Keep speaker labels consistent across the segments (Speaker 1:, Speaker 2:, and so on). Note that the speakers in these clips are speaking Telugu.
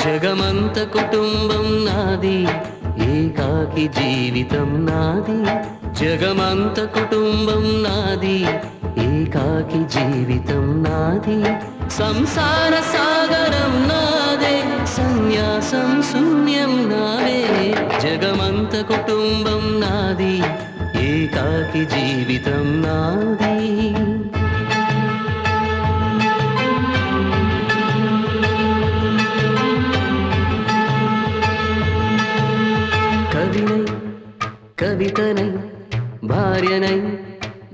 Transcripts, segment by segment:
Speaker 1: జగమంత కుటుంబం నాది, ఏకాకి జీవితం నాది. జగమంత కుటుంబం నాది, ఏకాకి జీవితం నాది. సంసార సాగరం నాదే, సన్యాసం శూన్యం నావే. జగమంత కుటుంబం నాది, ఏకాకి జీవితం నాది. కవినై కవితనై భార్యనై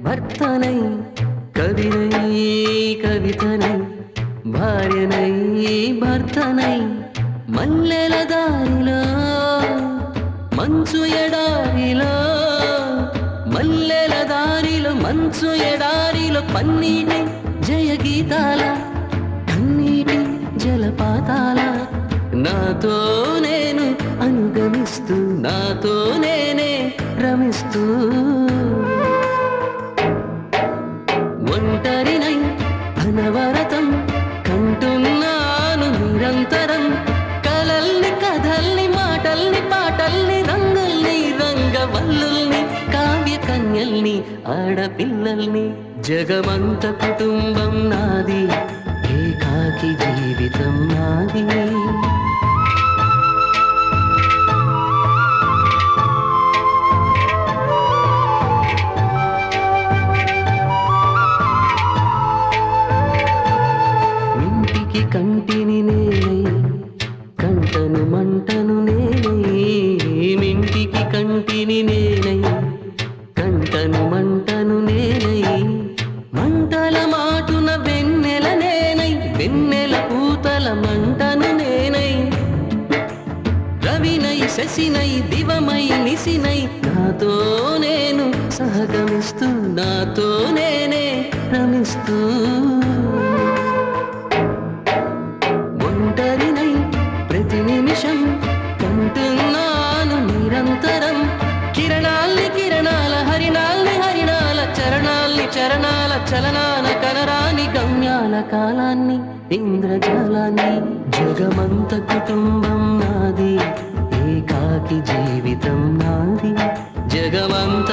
Speaker 1: భర్తనై, కవినై కవితనై భార్యనై భర్తనై. మల్లెల దారిలో మంచు ఎడారిలో, మల్లెల దారిలో మంచు ఎడారిలో, పన్నీటి జయగీతాల కన్నీటి జలపాతాల. నాతో నేను అనుగమిస్తూ, నాతో నేనే రమిస్తూ, ఒంటరినై అనవరతం కంటున్నాను నిరంతరం. కలల్ని కథల్ని మాటల్ని పాటల్ని రంగుల్ని రంగవల్లుల్ని కావ్య కన్యల్ని ఆడపిల్లల్ని. జగమంత కుటుంబం నాది, ఏకాకి జీవితం నాది. కంటిని నేనై కంటను మంటను నేనై, మింటికి కంటిని నేనై కంటను మంటను నేనై. మంటల మాటున వెన్నెల నేనై, వెన్నెల పూతల మంటను నేనై. రవినై శశినై దివమై నిశినై, నాతో నేను సహగమిస్తూ, నాతో నేనే రమిస్తూ. ఒంటరినై ప్రతి నిమిషం కంటున్నాను నిరంతరం. కిరణాల్ని కిరణాల హరిణాల్ని హరిణాల చరణాల్ని చరణాల చలనాల కనరాని గమ్యాల కాలాన్ని ఇంద్రజాలాన్ని. జగమంత కుటుంబం నాది, ఏకాకి జీవితం నాది. జగమంత